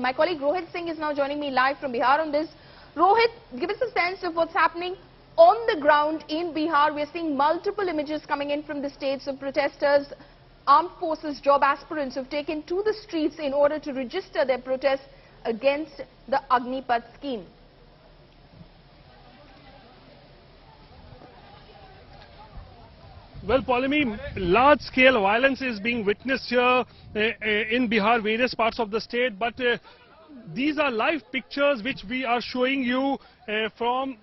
My colleague Rohit Singh is now joining me live from Bihar on this. Rohit, give us a sense of what's happening on the ground in Bihar. We're seeing multiple images coming in from the states of protesters. Armed forces job aspirants have taken to the streets in order to register their protest against the Agnipath scheme. Well, Paulimi, large-scale violence is being witnessed here in Bihar, various parts of the state, but these are live pictures which we are showing you from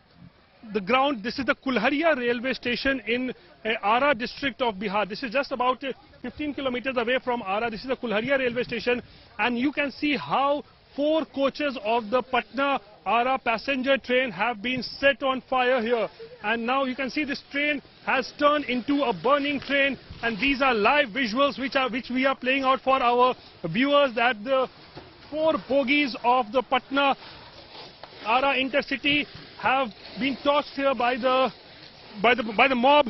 the ground. This is the Kulharia railway station in Arrah district of Bihar. This is just about 15 kilometers away from Arrah. This is the Kulharia railway station, and you can see how 4 coaches of the Patna Arrah passenger train have been set on fire here. And now you can see this train has turned into a burning train, and these are live visuals which we are playing out for our viewers, that the 4 bogies of the Patna Arrah intercity have been torched here by the mob.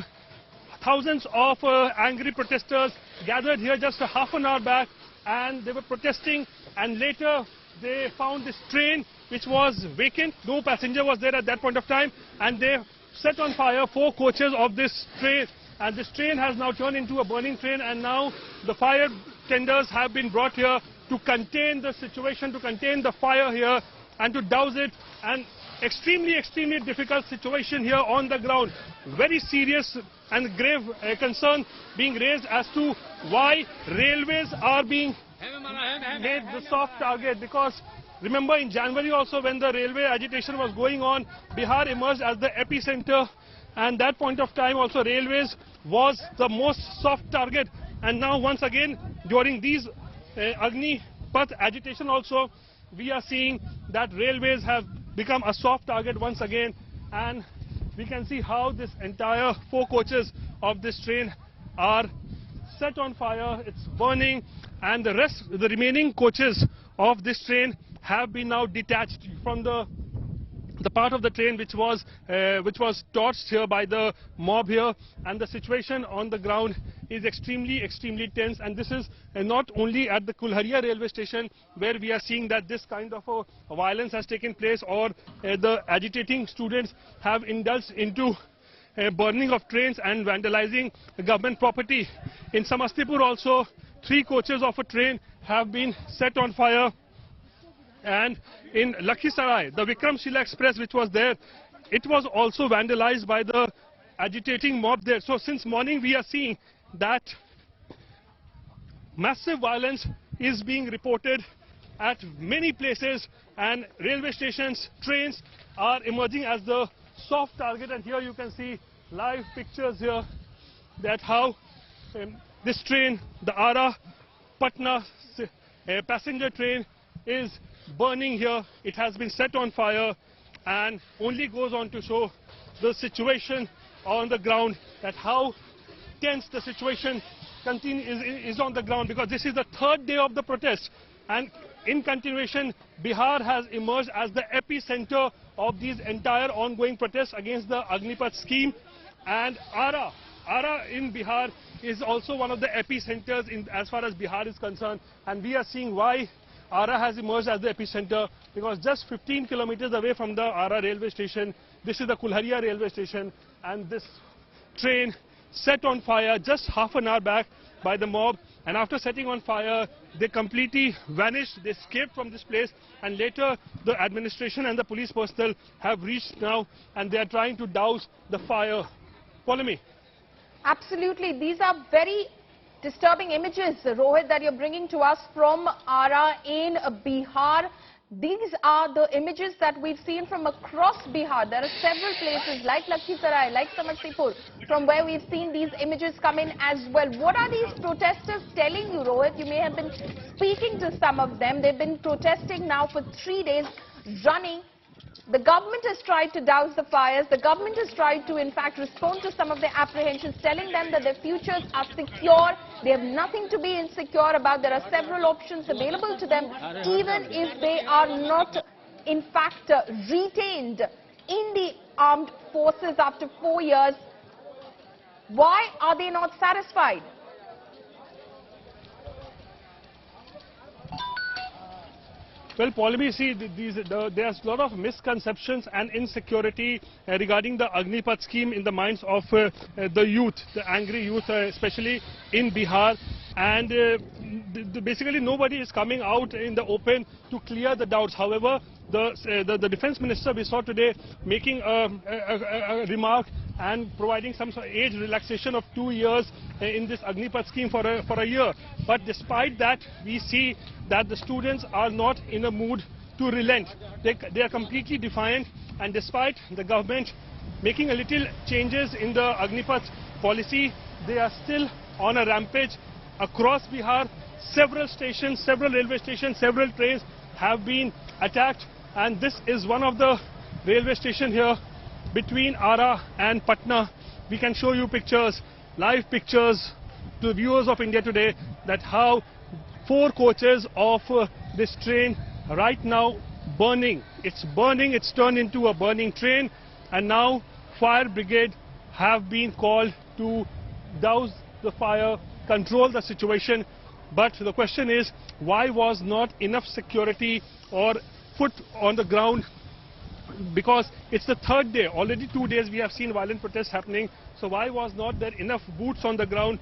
Thousands of angry protesters gathered here just a half an hour back, and they were protesting, and later they found this train which was vacant. No passenger was there at that point of time, and they set on fire 4 coaches of this train, and this train has now turned into a burning train, and now the fire tenders have been brought here to contain the situation, to contain the fire here and to douse it. And extremely difficult situation here on the ground. Very serious and grave concern being raised as to why railways are being made the soft target, because remember in January also, when the railway agitation was going on, Bihar emerged as the epicenter, and that point of time also railways was the most soft target. And now once again during these Agnipath agitation also, we are seeing that railways have become a soft target once again, and we can see how this entire 4 coaches of this train are set on fire. It's burning, and the remaining coaches of this train have been now detached from the part of the train which was torched here by the mob here. And the situation on the ground is extremely tense, and this is not only at the Kulharia railway station where we are seeing that this kind of a violence has taken place, or the agitating students have indulged into burning of trains and vandalizing government property. In Samastipur also, 3 coaches of a train have been set on fire. And in Lakhisarai, the Vikramshila Express which was there, it was also vandalized by the agitating mob there. So since morning we are seeing that massive violence is being reported at many places, and railway stations, trains are emerging as the soft target. And here you can see live pictures here that how this train, the Arrah Patna passenger train, is burning here. It has been set on fire, and only goes on to show the situation on the ground, that how tense the situation is on the ground, because this is the 3rd day of the protest, and in continuation Bihar has emerged as the epicenter of these entire ongoing protests against the Agnipath scheme. And Arrah in Bihar is also one of the epicenters as far as Bihar is concerned, and we are seeing why Arrah has emerged as the epicenter, because just 15 kilometers away from the Arrah railway station, this is the Kulharia railway station, and this train set on fire just half an hour back by the mob, and after setting on fire they completely vanished. They escaped from this place, and later the administration and the police personnel have reached now, and they are trying to douse the fire. Follow me. Absolutely, these are very disturbing images, Rohit, that you're bringing to us from Arrah in Bihar. These are the images that we've seen from across Bihar. There are several places like Lakhisarai, like Samastipur, from where we've seen these images come in as well. What are these protesters telling you, Rohit? You may have been speaking to some of them. They've been protesting now for 3 days running. The government has tried to douse the fires. The government has tried to, in fact, respond to some of their apprehensions, telling them that their futures are secure. They have nothing to be insecure about. There are several options available to them, even if they are not, in fact, retained in the armed forces after 4 years. Why are they not satisfied? Well, Paulavi, see, there's a lot of misconceptions and insecurity regarding the Agnipath scheme in the minds of the youth, the angry youth, especially in Bihar. And basically nobody is coming out in the open to clear the doubts. However, the defense minister we saw today making a remark and providing some sort of age relaxation of 2 years in this Agnipath scheme for a year. But despite that, we see that the students are not in a mood to relent. They are completely defiant, and despite the government making a little changes in the Agnipath policy, they are still on a rampage across Bihar. Several stations, several railway stations, several trains have been attacked, and this is one of the railway stations here between Arrah and Patna. We can show you pictures, live pictures to the viewers of India Today, that how 4 coaches of this train right now burning. It's burning, it's turned into a burning train, and now fire brigade have been called to douse the fire, control the situation. But the question is, why was not enough security or foot on the ground? Because it's the 3rd day, already 2 days we have seen violent protests happening. So why was not there enough boots on the ground